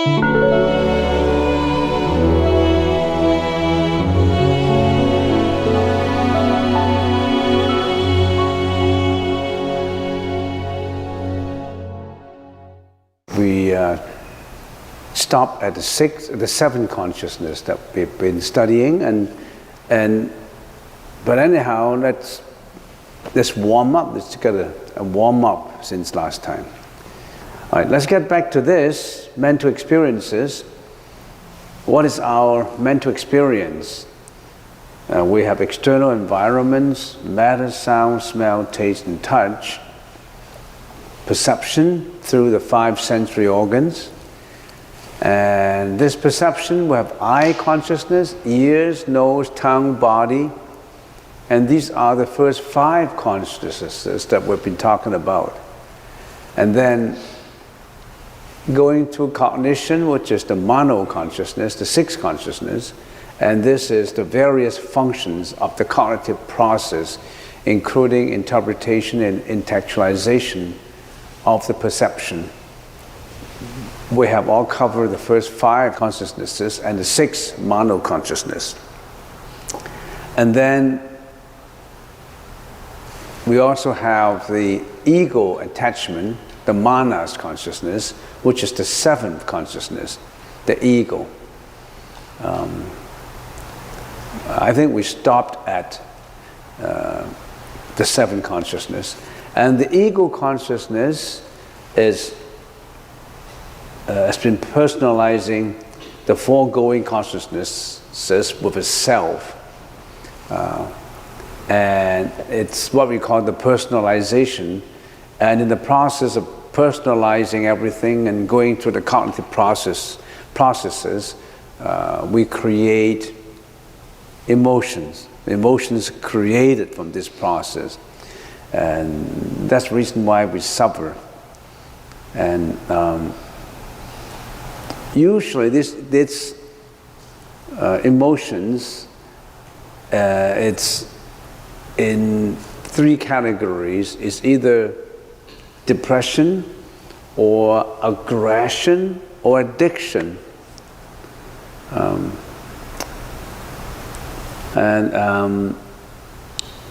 We stop at the seventh consciousness that we've been studying, but anyhow, let's warm up. Let's get a warm up since last time. All right, let's get back to this mental experiences. What is our mental experience? We have external environments: matter, sound, smell, taste, and touch. Perception through the 5 sensory organs. And this perception, we have eye consciousness, ears, nose, tongue, body. And these are the first 5 consciousnesses that we've been talking about. And then going to cognition, which is the mano consciousness, the 6th consciousness. And this is the various functions of the cognitive process, including interpretation and intellectualization of the perception. We have all covered the first 5 consciousnesses and the 6th mano consciousness. And then we also have the ego attachment, the manas consciousness, which is the 7th consciousness, the ego. I think we stopped at the 7th consciousness. And the ego consciousness has been personalizing the foregoing consciousnesses with itself. And it's what we call the personalization. And in the process of personalizing everything and going through the cognitive processes, we create emotions. Emotions created from this process. And that's the reason why we suffer. And usually this emotions, it's in 3 categories. It's either depression or aggression or addiction.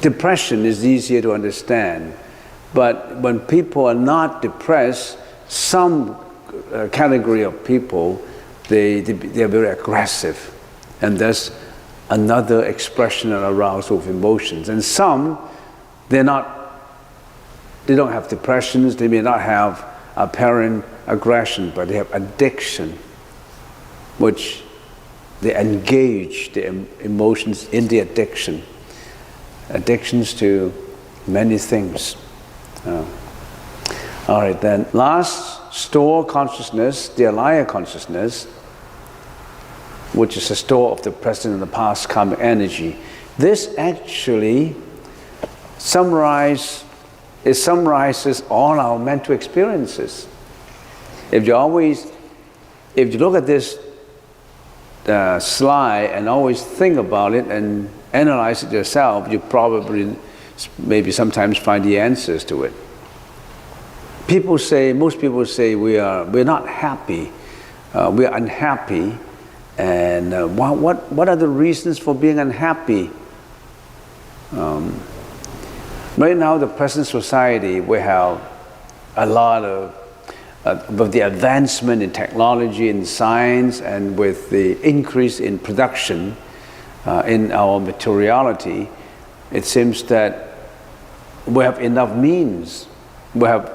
Depression is easier to understand, but when people are not depressed, some category of people, they're very aggressive, and there's another expression and arousal of emotions. And some, they don't have depressions, they may not have apparent aggression, but they have addiction, which they engage the emotions in the addiction. Addictions to many things. All right, then last store consciousness, the alaya consciousness, which is a store of the present and the past karmic energy. This actually summarizes all our mental experiences. If you look at this slide and always think about it and analyze it yourself, you probably maybe sometimes find the answers to it. Most people say we're not happy, we're unhappy, and what are the reasons for being unhappy? Right now, the present society, we have a lot of with the advancement in technology and science, and with the increase in production in our materiality, it seems that we have enough means. We have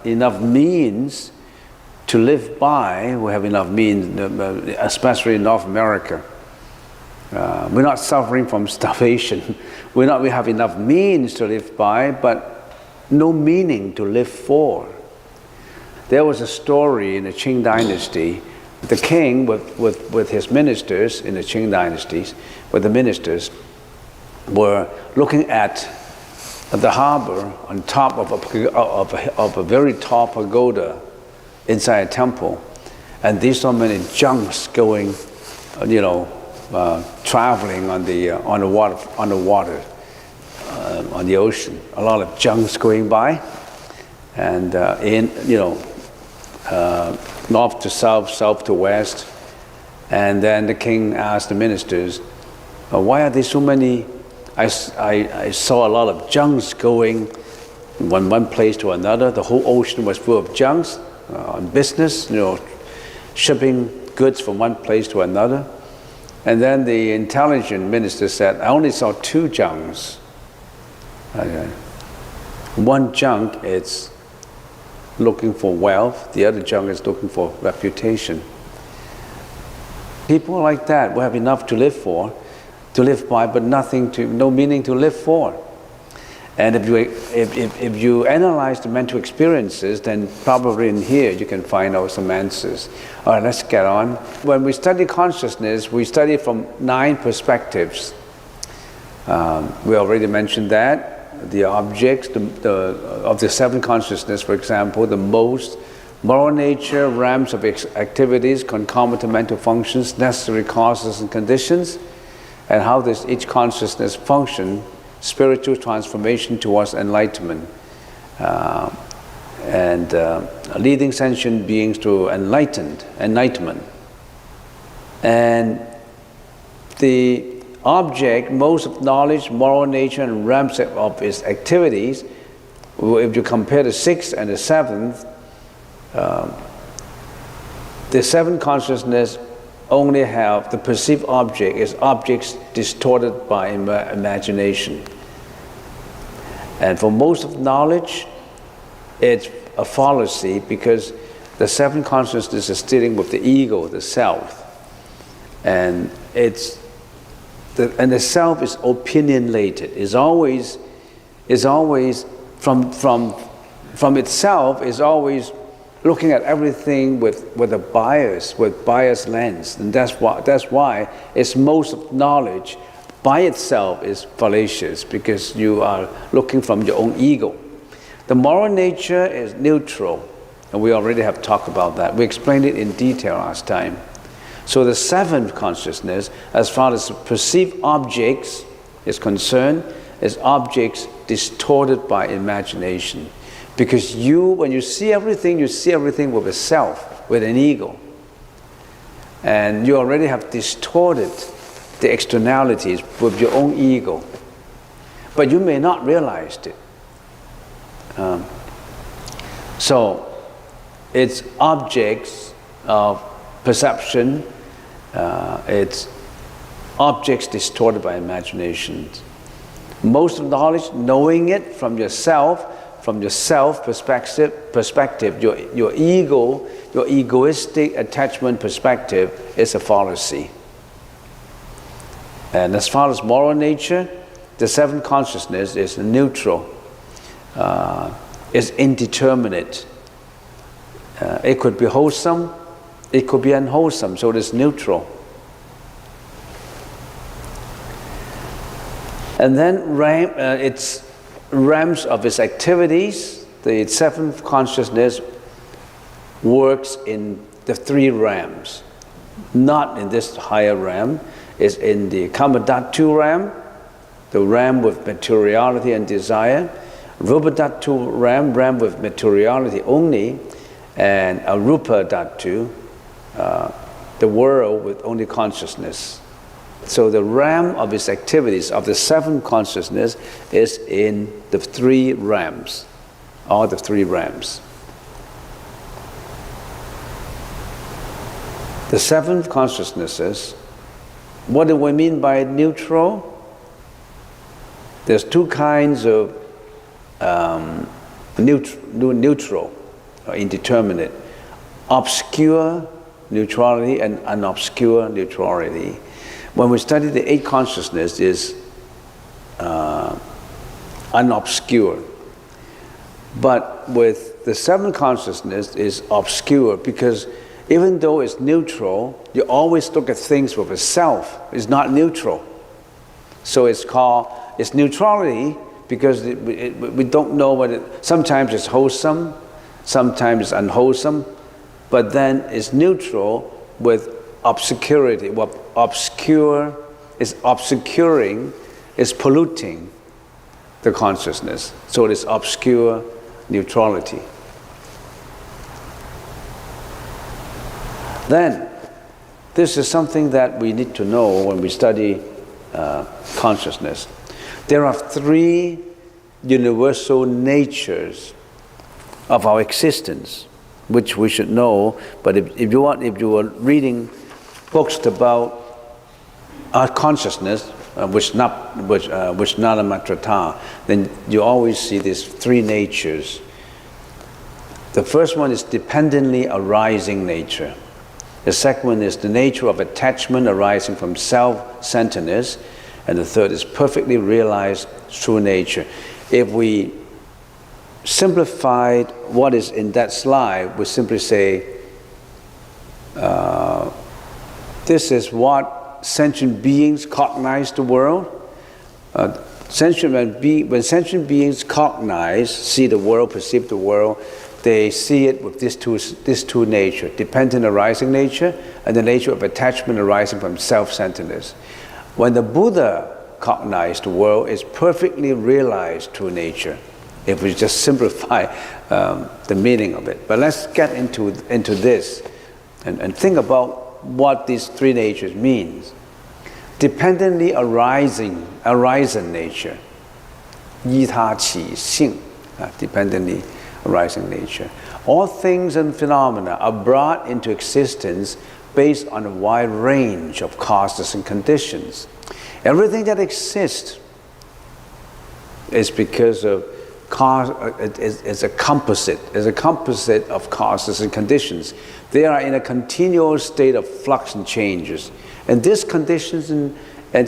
enough means to live by. We have enough means, especially in North America. We're not suffering from starvation. We have enough means to live by, but no meaning to live for. There was a story in the Qing dynasty. The king with his ministers in the Qing dynasties, with the ministers, were looking at the harbor on top of a very tall pagoda inside a temple, and they saw many junks going, traveling on the ocean. A lot of junks going by, and north to south, south to west. And then the king asked the ministers, why are there so many? I saw a lot of junks going from one place to another. The whole ocean was full of junks on business, shipping goods from one place to another. And then the intelligent minister said, I only saw 2 junks. One junk is looking for wealth, the other junk is looking for reputation. People like that will have enough to live by, but no meaning to live for. And if you analyze the mental experiences, then probably in here you can find out some answers. All right, let's get on. When we study consciousness, we study from 9 perspectives. We already mentioned that. The objects of the 7 consciousness, for example, the most, moral nature, realms of activities, concomitant mental functions, necessary causes and conditions, and how does each consciousness function, spiritual transformation towards enlightenment, and leading sentient beings to enlightenment. And the object, modes of knowledge, moral nature, and realms of its activities, if you compare the 6th and the 7th, the 7th consciousness only have the perceived object is objects distorted by imagination. And for most of knowledge, it's a fallacy because the 7th consciousness is dealing with the ego, the self. And the self is opinionated. Is always from itself is always looking at everything with a bias, with biased lens, and that's why its most of knowledge by itself is fallacious, because you are looking from your own ego. The moral nature is neutral, and we already have talked about that. We explained it in detail last time. So the 7th consciousness, as far as perceived objects is concerned, is objects distorted by imagination. Because when you see everything with a self, with an ego. And you already have distorted the externalities with your own ego. But you may not realize it. So it's objects of perception, it's objects distorted by imagination. Most of knowledge, knowing it from your self perspective, your ego, your egoistic attachment perspective is a fallacy. And as far as moral nature, the 7th consciousness is neutral, is indeterminate. It could be wholesome, it could be unwholesome, so it is neutral. And then its realms of its activities, the 7th consciousness works in the 3 realms, not in this higher realm. It's in the Kamadhatu realm, the realm with materiality and desire, Rupadhatu realm with materiality only, and Arupa Dhatu, the world with only consciousness. So the realm of its activities of the 7th consciousness is in the 3 realms, all the 3 realms. The 7th consciousnesses, what do we mean by neutral? There's 2 kinds of neutral or indeterminate: obscure neutrality and unobscure neutrality. When we study the 8 consciousness, is unobscure. But with the 7th consciousness is obscure, because even though it's neutral, you always look at things with a self. It's not neutral. So it's neutrality because we don't know sometimes it's wholesome, sometimes it's unwholesome, but then it's neutral with obscurity. What obscure is obscuring, is polluting the consciousness. So it is obscure neutrality. Then, this is something that we need to know when we study consciousness. There are three universal natures of our existence, which we should know. But if you are reading books about our consciousness, Vijnanamatrata, then you always see these three natures. The first one is dependently arising nature. The second one is the nature of attachment arising from self-centeredness. And the third is perfectly realized true nature. If we simplified what is in that slide, we simply say, this is what sentient beings cognize the world. When sentient beings cognize, see the world, perceive the world, they see it with these two natures, dependent arising nature and the nature of attachment arising from self-centeredness. When the Buddha cognized the world, it's perfectly realized true nature, if we just simplify the meaning of it. But let's get into this and think about what these three natures means. Dependently arising nature, 依他起性, dependently arising nature. All things and phenomena are brought into existence based on a wide range of causes and conditions. Everything that exists is because of is a composite of causes and conditions. They are in a continual state of flux and changes. And these conditions and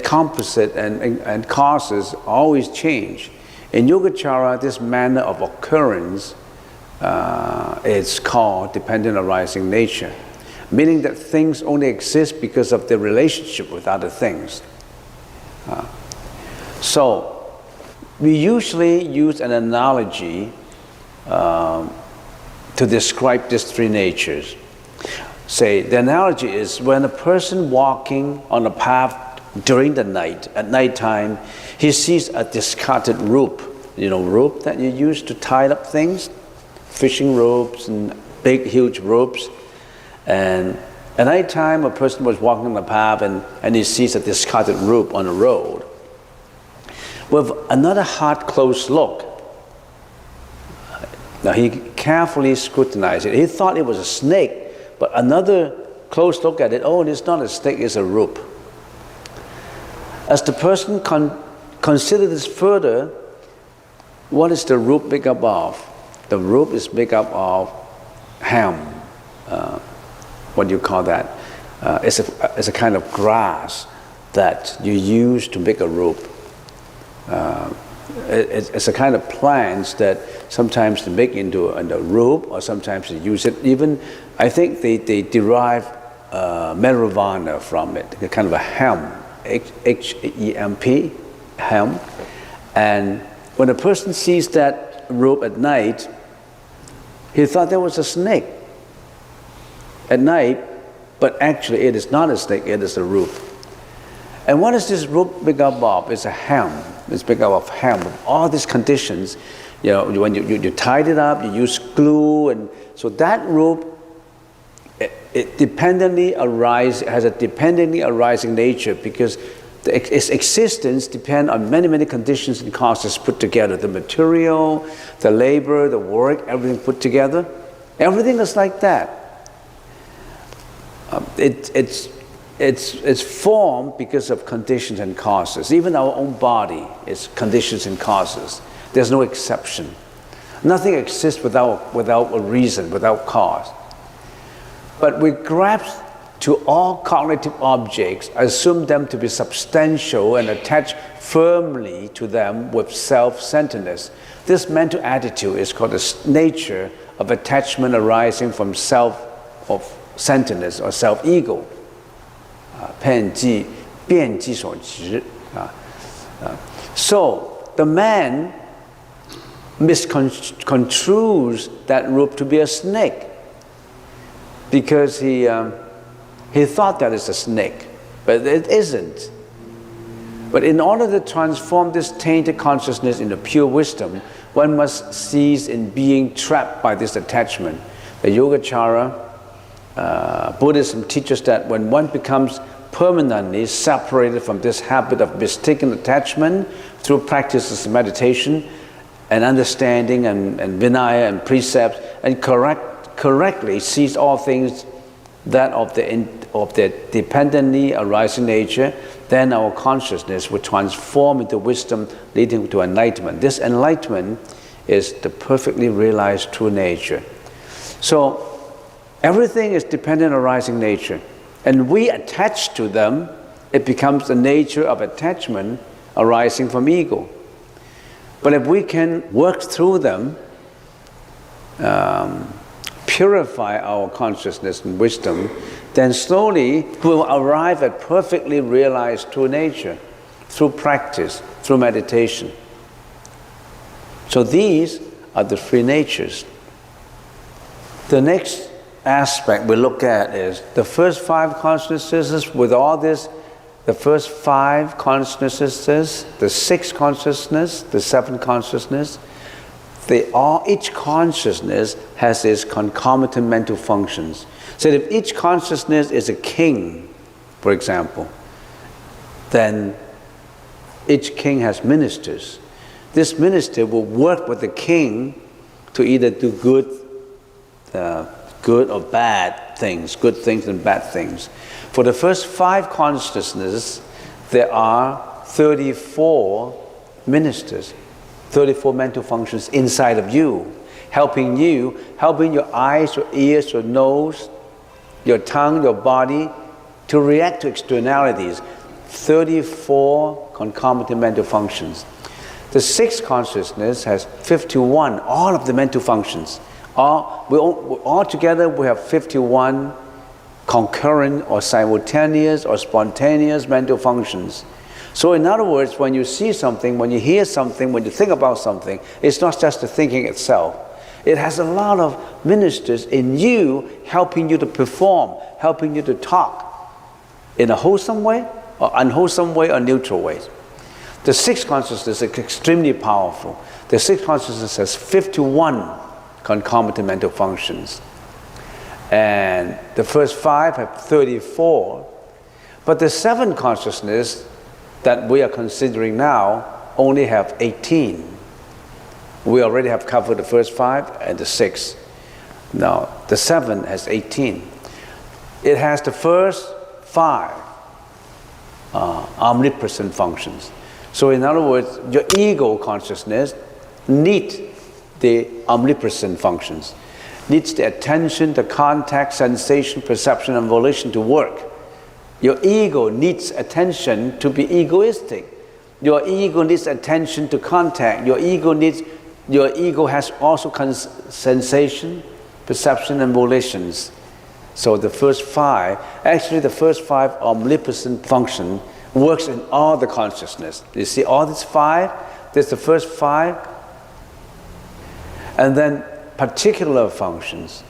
composite and causes always change. In Yogacara, this manner of occurrence is called dependent arising nature, meaning that things only exist because of their relationship with other things. So, we usually use an analogy to describe these three natures. Say, the analogy is when a person walking on a path during the night, at nighttime, he sees a discarded rope. You know, rope that you use to tie up things, fishing ropes and big, huge ropes. And at nighttime, a person was walking on the path and he sees a discarded rope on the road. With another hard, close look, now he carefully scrutinized it. He thought it was a snake, but another close look at it, oh, it's not a snake, it's a rope. As the person considered this further, what is the rope made up of? The rope is made up of ham. What do you call that? It's a kind of grass that you use to make a rope. It's a kind of plants that sometimes they make into a rope, or sometimes they use it. Even, I think they derive marijuana from it, a kind of a hemp, H-E-M-P, hemp. And when a person sees that rope at night, he thought there was a snake at night, but actually it is not a snake, it is a rope. And what is this rope made up of? It's a hemp. It's made up of hemp. All these conditions, you know, when you tied it up, you use glue, and so that rope, it dependently has a dependently arising nature because its existence depends on many, many conditions and causes put together. The material, the labor, the work, everything put together. Everything is like that. It's formed because of conditions and causes. Even our own body is conditions and causes. There's no exception. Nothing exists without a reason, without cause. But we grasp to all cognitive objects, assume them to be substantial, and attach firmly to them with self-centeredness. This mental attitude is called the nature of attachment arising from self-centeredness or self-ego. 偏激, 变激所执. So the man misconstrues that rope to be a snake because he thought that it's a snake, but it isn't. But in order to transform this tainted consciousness into pure wisdom, one must cease in being trapped by this attachment. The Yogacara Buddhism teaches that when one becomes permanently separated from this habit of mistaken attachment through practices of meditation and understanding and vinaya and precepts, and correctly sees all things that of their dependently arising nature, then our consciousness will transform into wisdom, leading to enlightenment. This enlightenment is the perfectly realized true nature. So everything is dependent arising nature, and we attach to them. It becomes the nature of attachment arising from ego. But if we can work through them, purify our consciousness and wisdom, then slowly we'll arrive at perfectly realized true nature through practice, through meditation. So these are the three natures. The next aspect we look at is the first five consciousnesses. With all this, the first five consciousnesses, the sixth consciousness, the seventh consciousness, each consciousness has its concomitant mental functions. So if each consciousness is a king, for example, then each king has ministers. This minister will work with the king to either do good or bad things, good things and bad things. For the first five consciousnesses, there are 34 ministers, 34 mental functions inside of you, helping your eyes, your ears, your nose, your tongue, your body to react to externalities. 34 concomitant mental functions. The sixth consciousness has 51, all of the mental functions. All together we have 51 concurrent or simultaneous or spontaneous mental functions. So in other words, when you see something, when you hear something, when you think about something, it's not just the thinking itself. It has a lot of ministers in you helping you to perform, helping you to talk in a wholesome way or unwholesome way or neutral ways. The sixth consciousness is extremely powerful. The sixth consciousness has 51 concomitant mental functions. And the first five have 34. But the seventh consciousness that we are considering now only have 18. We already have covered the first five and the sixth. Now, the seventh has 18. It has the first five omnipresent functions. So in other words, your ego consciousness needs the omnipresent functions, needs the attention, the contact, sensation, perception, and volition to work. Your ego needs attention to be egoistic. Your ego needs attention to contact. Your ego has also sensation, perception, and volitions. So the first five omnipresent function works in all the consciousness. You see all these five, there's the first five, and then particular functions.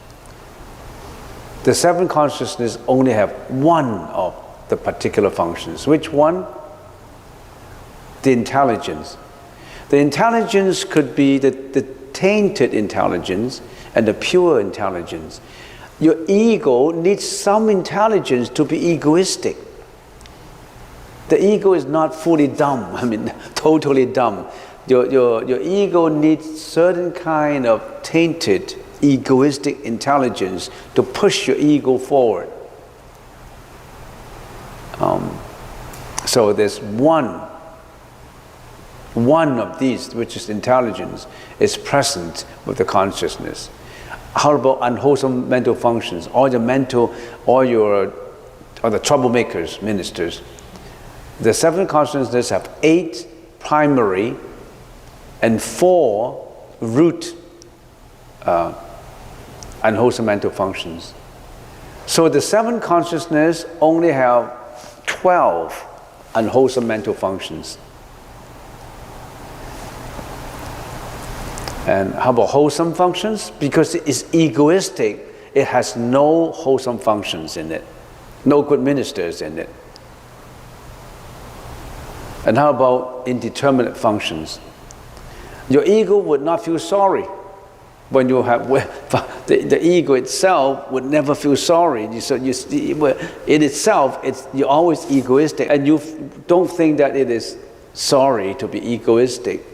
The seven consciousness only have one of the particular functions. Which one? The intelligence. The intelligence could be the tainted intelligence and the pure intelligence. Your ego needs some intelligence to be egoistic. The ego is not fully dumb, totally dumb. Your ego needs certain kind of tainted, egoistic intelligence to push your ego forward. So there's one of these, which is intelligence, is present with the consciousness. How about unwholesome mental functions? All the troublemakers, ministers. The seven consciousnesses have 8 primary and 4 root unwholesome mental functions. So the seven consciousness only have 12 unwholesome mental functions. And how about wholesome functions? Because it is egoistic, it has no wholesome functions in it, no good ministers in it. And how about indeterminate functions? Your ego would not feel sorry. when you have the ego itself would never feel sorry. So in itself, you're always egoistic, and you don't think that it is sorry to be egoistic.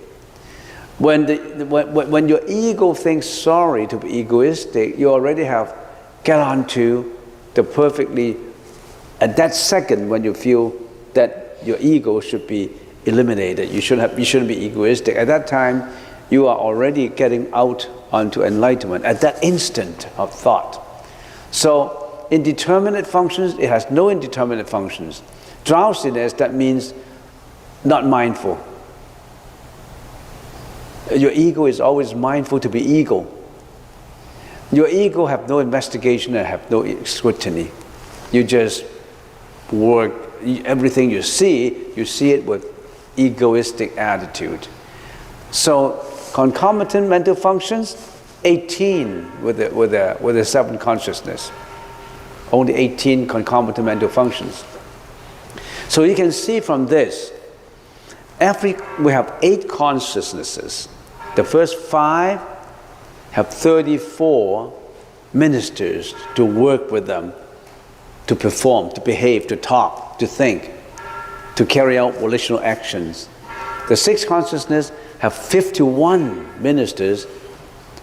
When your ego thinks sorry to be egoistic, you already have get onto the perfectly, at that second when you feel that your ego should be eliminated, you shouldn't be egoistic. At that time, you are already getting out onto enlightenment at that instant of thought. So indeterminate functions, it has no indeterminate functions. Drowsiness, that means not mindful. Your ego is always mindful to be ego. Your ego have no investigation and have no scrutiny. You just work, everything you see it with egoistic attitude. So concomitant mental functions, 18 with the seven consciousness. Only 18 concomitant mental functions. So you can see from this, we have 8 consciousnesses. The first 5 have 34 ministers to work with them, to perform, to behave, to talk, to think, to carry out volitional actions. The 6th consciousness have 51 ministers.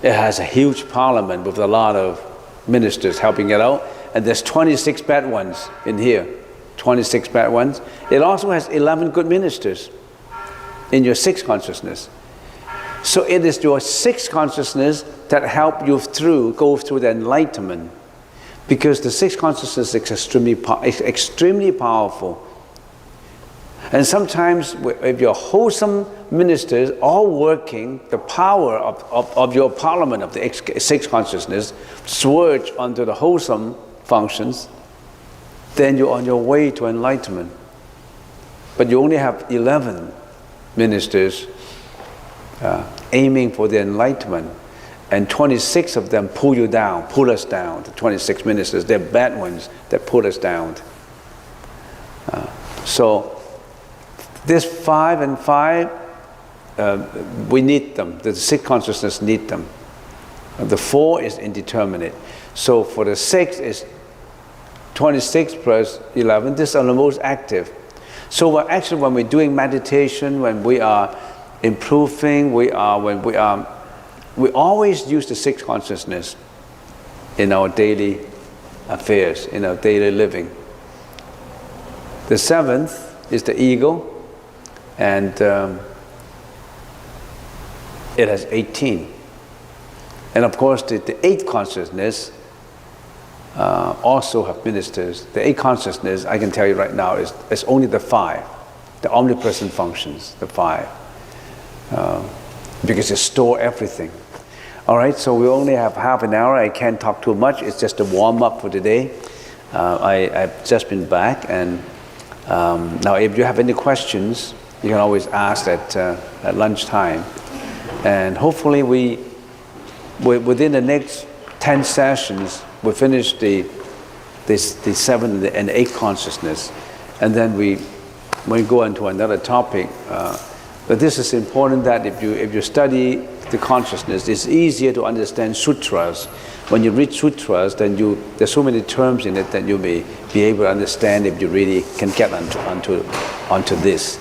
It has a huge parliament with a lot of ministers helping it out, and there's 26 bad ones in here, 26 bad ones. It also has 11 good ministers in your 6th consciousness. So it is your 6th consciousness that help you go through the enlightenment, because the 6th consciousness is extremely powerful. And sometimes if your wholesome ministers all working, the power of your parliament of the 6th consciousness surge onto the wholesome functions, then you're on your way to enlightenment. But you only have 11 ministers aiming for the enlightenment, and 26 of them pull us down. The 26 ministers, they're bad ones that pull us down. So this 5 and 5, we need them. The 6th consciousness need them. The 4 is indeterminate. So for the 6th is 26 plus 11. These are the most active. So when we're doing meditation, when we are improving, we always use the 6th consciousness in our daily affairs, in our daily living. The 7th is the ego, and it has 18. And of course, the 8th consciousness also have ministers. The 8th consciousness, I can tell you right now, is only the 5, the omnipresent functions, the 5. Because it stores everything. All right, so we only have half an hour. I can't talk too much. It's just a warm-up for today. I've just been back, and now if you have any questions, you can always ask at lunchtime. And hopefully within the next 10 sessions, we'll finish the 7th and 8th consciousness. And then we go into another topic. But this is important that if you study the consciousness, it's easier to understand sutras. When you read sutras, then there's so many terms in it that you may be able to understand if you really can get onto this.